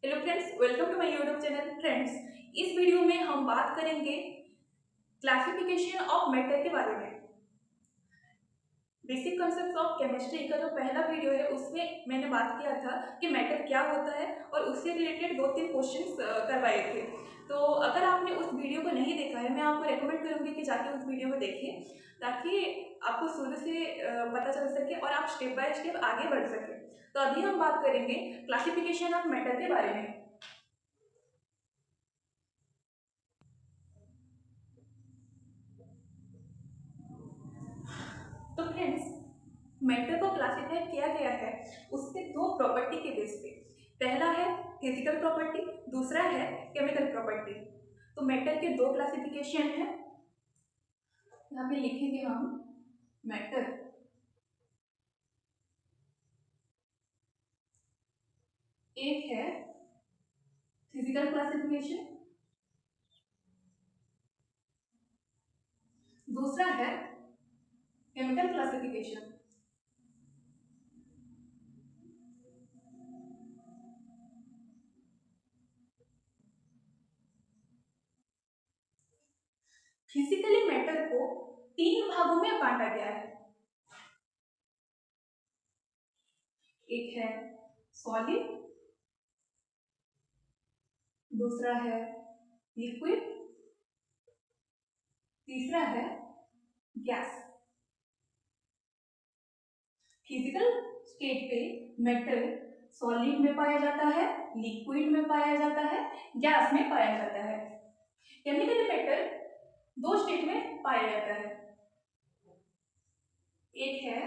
Hello friends, welcome to my YouTube channel. Friends, इस video में हम बात करेंगे क्लासिफिकेशन ऑफ मैटर के बारे में। बेसिक कॉन्सेप्ट्स ऑफ केमिस्ट्री का जो पहला वीडियो है उसमें मैंने बात किया था कि मैटर क्या होता है और उससे रिलेटेड 2-3 क्वेश्चंस करवाए थे। तो अगर आपने उस वीडियो को नहीं देखा है, मैं आपको रेकमेंड करूँगी कि जाके उस वीडियो को देखें, ताकि आपको शुरू से पता चल सके और आप स्टेप बाय स्टेप आगे बढ़ सकें। तो अभी हम बात करेंगे क्लासिफिकेशन ऑफ मैटर के बारे में। तो फ्रेंड्स, मैटर को क्लासिफाई किया गया है उसके दो प्रॉपर्टी के बेस पे। पहला है फिजिकल प्रॉपर्टी, दूसरा है केमिकल प्रॉपर्टी। तो मैटर के दो क्लासिफिकेशन है, यहाँ पे लिखेंगे हम। मैटर एक है फिजिकल क्लासिफिकेशन, दूसरा है केमिकल क्लासिफिकेशन। फिजिकली मैटर को तीन भागों में बांटा गया है। एक है सॉलिड, दूसरा है लिक्विड, तीसरा है गैस। फिजिकल स्टेट पे मैटर सॉलिड में पाया जाता है, लिक्विड में पाया जाता है, गैस में पाया जाता है। केमिकल मैटर दो स्टेट में पाया जाता है। एक है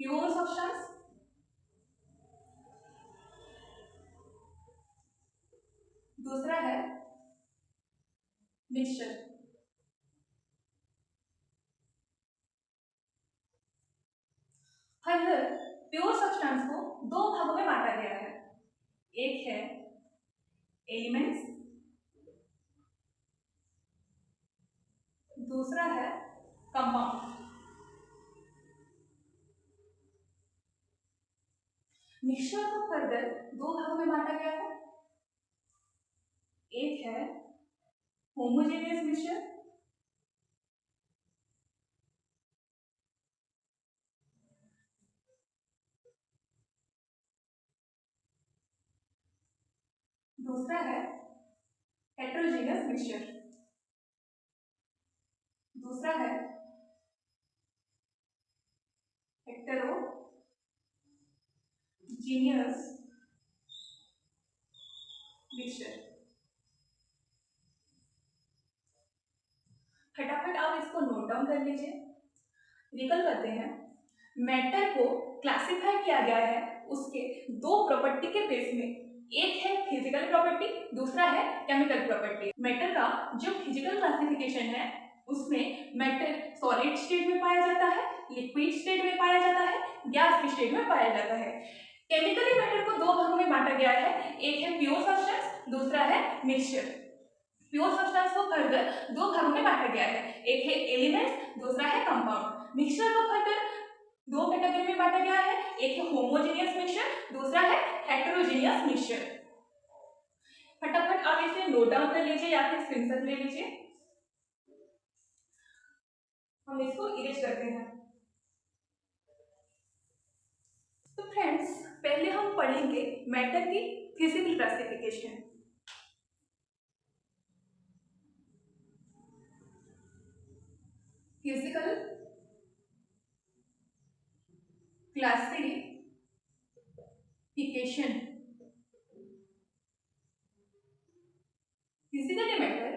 प्योर सब्सटेंस, दूसरा है मिक्सचर। हर प्योर सब्सटेंस को दो भागों में बांटा गया है। एक है एलिमेंट्स, दूसरा है कंपाउंड। मिक्सचर को फर्दर दो भागों में बांटा गया है। एक है होमोजेनियस मिक्सचर, दूसरा है हेटेरोजेनियस मिक्सचर। दूसरा है हेटेरोजीनियस मिक्सचर। फटाफट आप इसको नोट डाउन कर लीजिए। रिकल करते हैं। मैटर को क्लासिफाई किया गया है उसके दो प्रॉपर्टी के बेस में। एक है फिजिकल प्रॉपर्टी, दूसरा है केमिकल प्रॉपर्टी। मैटर का जो फिजिकल क्लासिफिकेशन है उसमें मैटर सॉलिड स्टेट में पाया जाता है, लिक्विड स्टेट में पाया जाता है, गैस स्टेट में पाया जाता है। केमिकली मैटर को दो भागों में बांटा गया है। एक है प्योर सब्सटेंस, दूसरा है मिक्सचर। प्योर सब्सटेंस को फर्दर दो भागों में बांटा गया है। एक है एलिमेंट्स, दूसरा है कंपाउंड। मिक्सचर को फर्दर दो कैटेगरी में बांटा गया है। एक है होमोजेनियस मिक्सचर, दूसरा है हेटेरोजेनियस मिक्सचर। फटाफट आप इसे नोट डाउन कर लीजिए या फिर स्क्रीनशॉट ले लीजिए। हम इसको इरेज करते हैं। तो फ्रेंड्स, पहले हम पढ़ेंगे मैटर की physical classification. Physical classification. Physically matter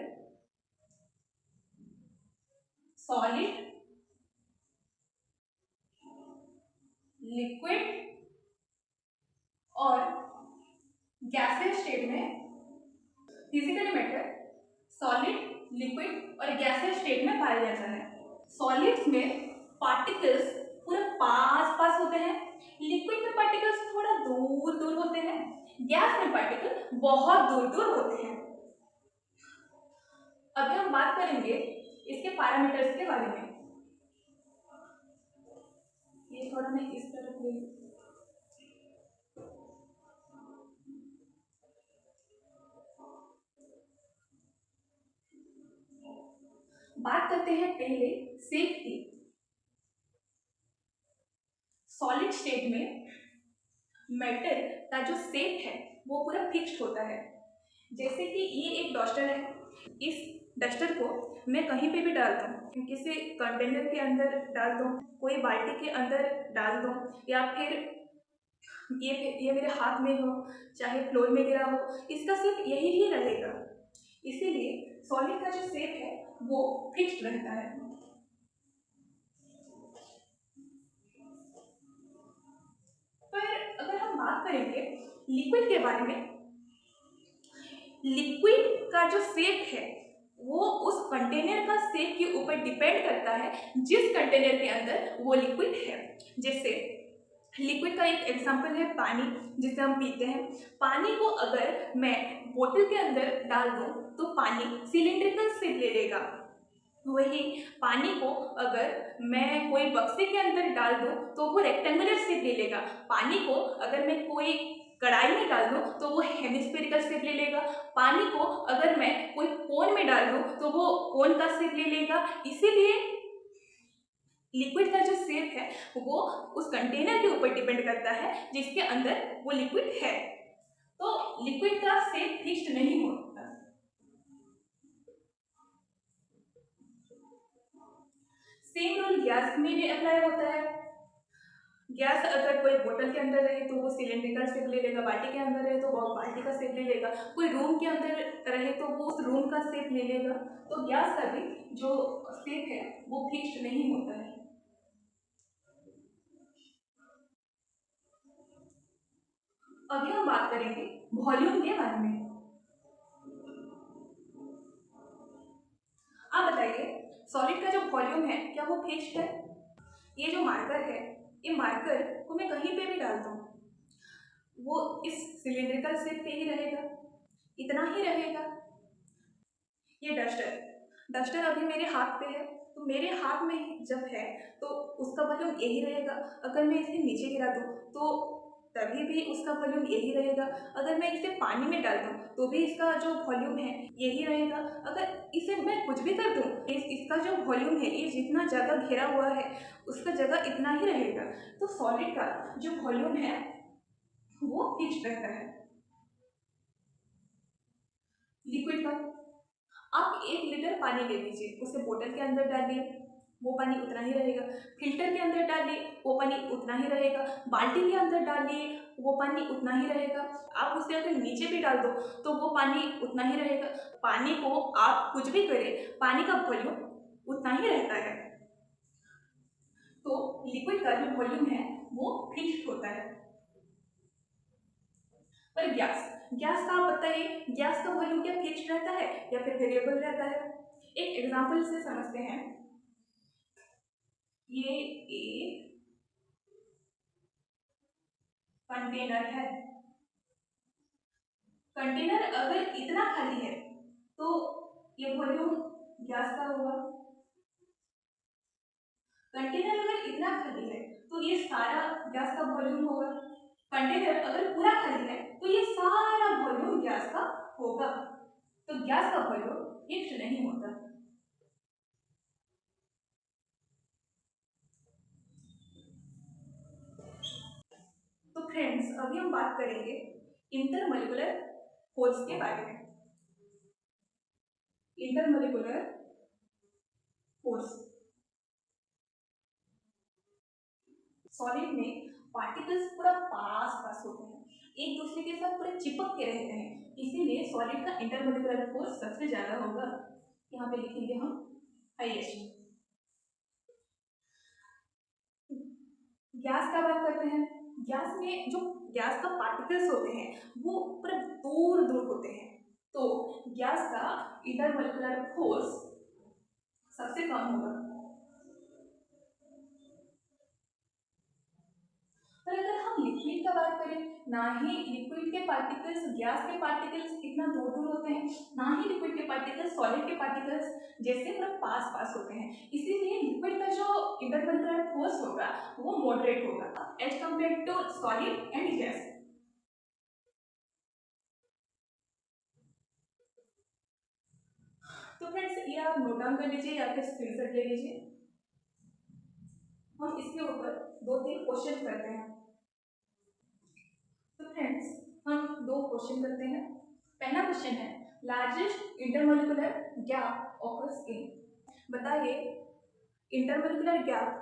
solid, liquid और गैसियस स्टेट में। फिजिकली मैटर सॉलिड, लिक्विड और गैसियस स्टेट में पाया जाता है। सॉलिड्स में पार्टिकल्स पूरा पास पास होते हैं, लिक्विड में पार्टिकल्स थोड़ा दूर दूर होते हैं, गैस में पार्टिकल बहुत दूर दूर होते हैं। अभी हम बात करेंगे इसके पैरामीटर्स के बारे में। ये थोड़ा मैं इस तरफ ले लूं। बात करते हैं पहले शेप की। सॉलिड स्टेट में मैटर का जो शेप है वो पूरा फिक्स्ड होता है। जैसे कि ये एक डस्टर है, इस डस्टर को मैं कहीं पे भी डाल दूँ, किसी कंटेनर के अंदर डाल दूँ, कोई बाल्टी के अंदर डाल दूँ, या फिर ये मेरे हाथ में हो, चाहे फ्लोर में गिरा हो, इसका शेप यही ही रहेगा। इसीलिए सॉलिड का जो शेप है वो फिक्स्ड रहता है। पर अगर हम बात करेंगे लिक्विड के बारे में, लिक्विड का जो शेप है वो उस कंटेनर का शेप के ऊपर डिपेंड करता है जिस कंटेनर के अंदर वो लिक्विड है। जैसे लिक्विड का एक एग्जांपल है पानी, जिसे हम पीते हैं। पानी को अगर मैं बोतल के अंदर डाल दूं तो पानी सिलिंड्रिकल शेप ले लेगा। वही पानी को अगर मैं कोई बक्से के अंदर डाल दूं तो वो रेक्टेंगुलर शेप ले लेगा। पानी को अगर मैं कोई कढ़ाई में डाल दूं तो वो हेमिस्फेरिकल शेप ले लेगा। पानी को अगर मैं कोई कोन में डाल दूं तो वो कोन का शेप ले लेगा। इसीलिए लिक्विड का जो शेप है वो उस कंटेनर के ऊपर डिपेंड करता है जिसके अंदर वो लिक्विड है। तो लिक्विड का शेप फिक्स्ड नहीं होता। सेम रूल गैस में भी अप्लाई होता है। गैस अगर कोई बोतल के अंदर रहे तो वो सिलेंड्रिकल शेप ले लेगा, बाल्टी के अंदर रहे तो वो बाल्टी का शेप ले लेगा, कोई रूम के अंदर रहे तो वो उस रूम का शेप ले लेगा। तो गैस का भी जो शेप है वो फिक्स्ड नहीं होता है। अभी हम बात करेंगे वॉल्यूम के बारे में। आप बताइए सॉलिड का जो वॉल्यूम है क्या वो फिक्स्ड है? ये जो मार्कर है, ये मार्कर को मैं कहीं पे भी डालता हूँ वो इस सिलिंड्रिकल शेप पे ही रहेगा, इतना ही रहेगा। ये डस्टर अभी मेरे हाथ पे है, तो मेरे हाथ में जब है तो उसका वॉल्यूम यही रहेगा। अगर मैं इसे नीचे गिरा दूँ तो तभी भी उसका वॉल्यूम यही रहेगा। अगर मैं इसे पानी में डाल दूँ तो भी इसका जो वॉल्यूम है यही रहेगा। अगर इसे मैं कुछ भी कर दूँ, इसका जो वॉल्यूम है, ये जितना जगह घेरा हुआ है उसका जगह इतना ही रहेगा। तो सॉलिड का जो वॉल्यूम है वो फिक्स्ड रहता है। लिक्विड का आप 1 लीटर पानी ले लीजिए, उसे बोतल के अंदर डालिए, वो पानी उतना ही रहेगा। फिल्टर के अंदर डालिए, वो पानी उतना ही रहेगा। बाल्टी के अंदर डालिए, वो पानी उतना ही रहेगा। आप उसे अगर नीचे भी डाल दो तो वो पानी उतना ही रहेगा। पानी को आप कुछ भी करें, पानी का वॉल्यूम उतना ही रहता है। तो लिक्विड का जो वॉल्यूम है वो फिक्स्ड होता है। पर गैस का आप बताइए, गैस का वॉल्यूम क्या फिक्स्ड रहता है या फिर वेरिएबल रहता है? एक एग्जांपल से समझते हैं। ये एक कंटेनर है। कंटेनर अगर इतना खाली है तो ये वॉल्यूम गैस का होगा। कंटेनर अगर इतना खाली है तो ये सारा गैस का वॉल्यूम होगा। कंटेनर अगर पूरा खाली है तो ये सारा वॉल्यूम गैस का होगा। तो गैस का वॉल्यूम फिक्स्ड नहीं होता। तो फ्रेंड्स अभी हम बात करेंगे इंटरमोलिकुलर फोर्स के बारे में। इंटरमोलिकुलर फोर्स, सॉलिड में पार्टिकल्स पूरा पास पास होते हैं, एक दूसरे के साथ पूरे चिपक के रहते हैं, इसीलिए सॉलिड का इंटरमोलिकुलर फोर्स सबसे ज्यादा होगा। यहाँ पे लिखेंगे हम हाईएस्ट। गैस का बात करते हैं। गैस में जो गैस का पार्टिकल्स होते हैं वो पूरा दूर दूर होते हैं, तो गैस का इंटरमोलिकुलर फोर्स सबसे कम होगा। पर अगर हम लिक्विड का बात करें, ना ही लिक्विड के पार्टिकल्स गैस के पार्टिकल्स इतना दूर दूर होते हैं, ना ही लिक्विड के पार्टिकल्स सॉलिड के पार्टिकल्स जैसे पूरा पास पास होते हैं। इसीलिए लिक्विड का जो इंटरमोलिकुलर फोर्स होगा वो मॉडरेट होगा as compare to solid and gas. तो फ्रेंड्स ये आप नोट डाउन कर लीजिए या फिर स्क्रीनशॉट ले लीजिए। हम इसके ऊपर 2-3 क्वेश्चन करते हैं। तो फ्रेंड्स हम 2 क्वेश्चन करते हैं। पहला क्वेश्चन है largest intermolecular gap occurs in. बताइए इंटरमोलिकुलर गैप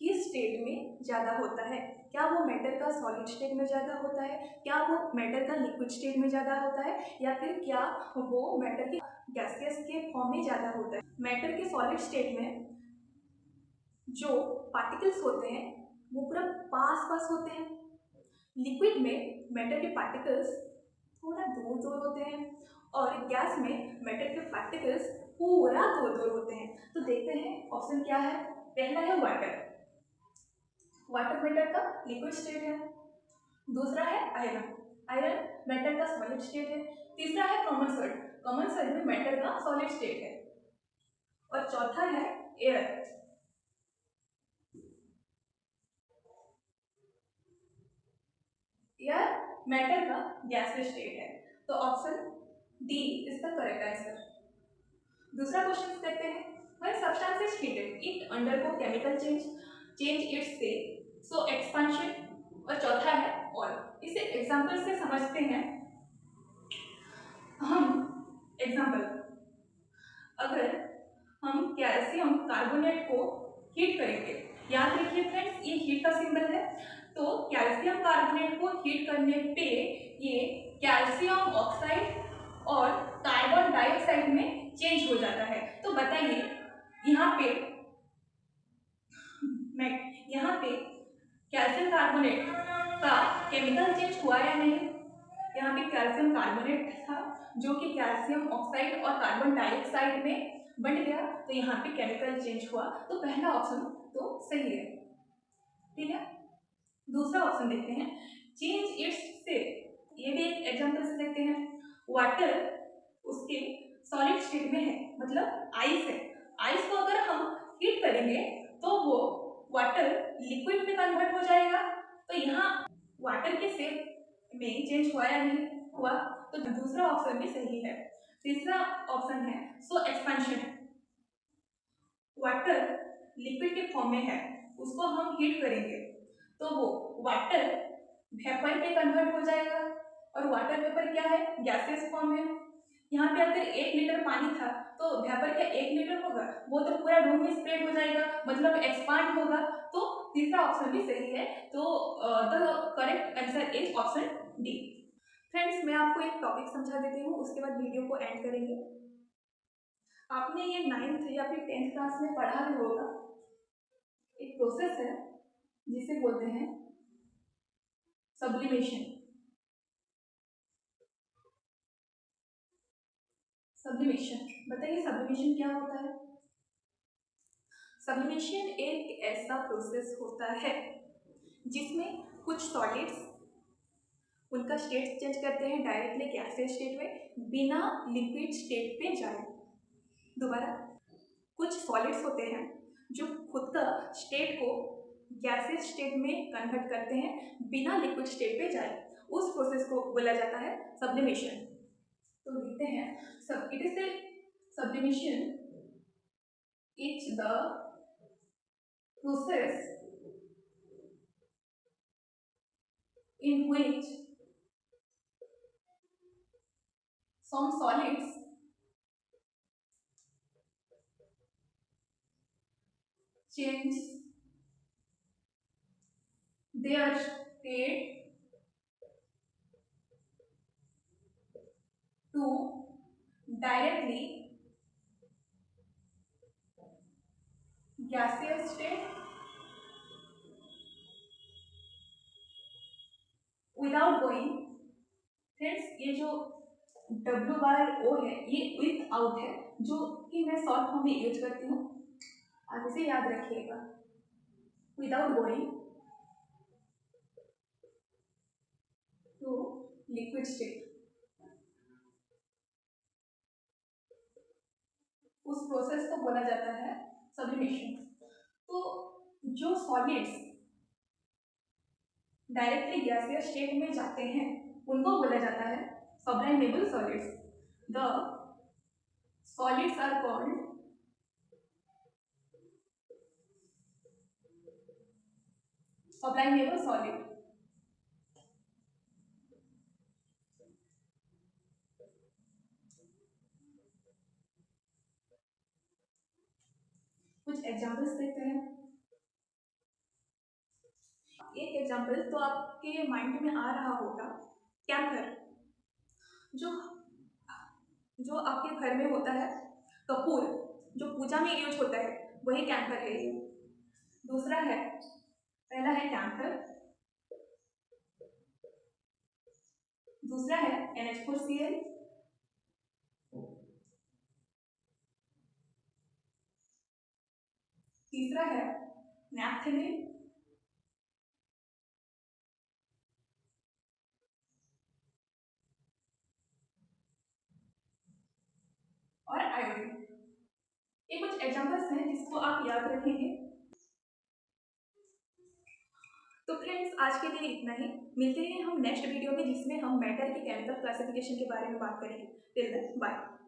किस स्टेट में ज़्यादा होता है? क्या वो मैटर का सॉलिड स्टेट में ज़्यादा होता है, क्या वो मैटर का लिक्विड स्टेट में ज़्यादा होता है, या फिर क्या वो मैटर के गैसेस के फॉर्म में ज़्यादा होता है? मैटर के सॉलिड स्टेट में जो पार्टिकल्स होते हैं वो पूरा पास पास होते हैं। लिक्विड में मैटर के पार्टिकल्स थोड़ा दूर दूर होते हैं और गैस में मैटर के पार्टिकल्स पूरा दूर दूर होते हैं। तो देखते हैं ऑप्शन क्या है। पहला है वाटर, वाटर मैटर का लिक्विड स्टेट है। दूसरा है आयरन, आयरन मैटर का सॉलिड स्टेट है। तीसरा है कॉमन सॉल्ट, कॉमन सॉल्ट में मैटर का सॉलिड स्टेट है। और चौथा है एयर, एयर मैटर का गैसियस स्टेट है। तो option D is the correct answer. दूसरा क्वेश्चन देखते हैं। When substance is heated it undergo chemical change it's state so expansion. और चौथा है ऑल। इसे एग्जांपल से समझते हैं हम। एग्जांपल, अगर हम कैल्शियम कार्बोनेट को हीट करेंगे, याद रखिए फ्रेंड्स ये हीट का सिंबल है। तो कैल्शियम कार्बोनेट को हीट करने पे ये कैल्शियम ऑक्साइड और कार्बन डाइऑक्साइड में चेंज हो जाता है। तो बताइए यहाँ पे कैल्शियम कार्बोनेट का केमिकल चेंज हुआ या नहीं? यहाँ पे कैल्शियम कार्बोनेट था जो कि कैल्शियम ऑक्साइड और कार्बन डाइऑक्साइड में बन गया, तो यहाँ पे केमिकल चेंज हुआ। तो पहला ऑप्शन तो सही है, ठीक है। दूसरा ऑप्शन देखते हैं, चेंज इट्स स्टेट। ये भी एक एग्जांपल से देखते हैं। वाटर उसके सॉलिड स्टेट में है, मतलब आइस है। आइस को अगर हम हीट करेंगे तो वो वाटर लिक्विड में कन्वर्ट हो जाएगा। तो यहाँ वाटर के शेप में चेंज हुआ या नहीं हुआ? तो दूसरा ऑप्शन भी सही है। तीसरा ऑप्शन है सो एक्सपेंशन। वाटर लिक्विड के फॉर्म में है, उसको हम हीट करेंगे तो वो वाटर वेपर पे कन्वर्ट हो जाएगा। और वाटर वेपर क्या है? गैसियस फॉर्म है। यहाँ पे अगर 1 लीटर पानी था तो वेपर क्या 1 लीटर होगा? वो तो पूरा रूम में स्प्रेड हो जाएगा, मतलब एक्सपांड होगा। तो तीसरा ऑप्शन भी सही है। तो the correct answer is option D. Friends मैं आपको एक टॉपिक समझा देती हूँ, उसके बाद वीडियो को एंड करेंगे। आपने ये 9th या फिर 10th क्लास में पढ़ा भी होगा। एक प्रोसेस है जिसे बोलते हैं सब्लिमेशन। सब्लिमेशन, बताइए सब्लिमेशन क्या होता है? सब्लिमेशन एक ऐसा प्रोसेस होता है जिसमें कुछ सॉलिड्स उनका स्टेट चेंज करते हैं डायरेक्टली गैसियस स्टेट में बिना लिक्विड स्टेट पे जाए। दोबारा, कुछ सॉलिड्स होते हैं जो खुद का स्टेट को गैसियस स्टेट में कन्वर्ट करते हैं बिना लिक्विड स्टेट पे जाए। उस प्रोसेस को बोला जाता है सब्लिमेशन। तो लिखते हैं सब it is the sublimation is the process in which some solids change their state to directly gaseous state without going। Friends ये जो WO है ये विथ आउट है, जो कि मैं शॉर्ट फॉर्म में यूज करती हूँ, आप इसे याद रखिएगा। Without going to liquid state, उस प्रोसेस को बोला जाता है सब्लिमेशन। तो जो सॉलिड्स डायरेक्टली गैसियस स्टेट में जाते हैं उनको बोला जाता है sublimable solids. The Solids are called sublimable solid. कुछ एग्जाम्पल्स देखते हैं। एक एग्जाम्पल तो आपके माइंड में आ रहा होगा, कैंकर। जो जो आपके घर में होता है, कपूर, जो पूजा में यूज होता है, वही कैंकर है ये। दूसरा है, पहला है कैंकर, दूसरा है NH4Cl, तीसरा है नैप्थेलिन, और आयोडीन। ये कुछ एग्जाम्पल्स हैं जिसको आप याद रखेंगे। तो फ्रेंड्स, आज के लिए इतना ही। मिलते हैं हम नेक्स्ट वीडियो में, जिसमें हम मैटर की केमिकल क्लासिफिकेशन के बारे में बात करेंगे। Till then bye.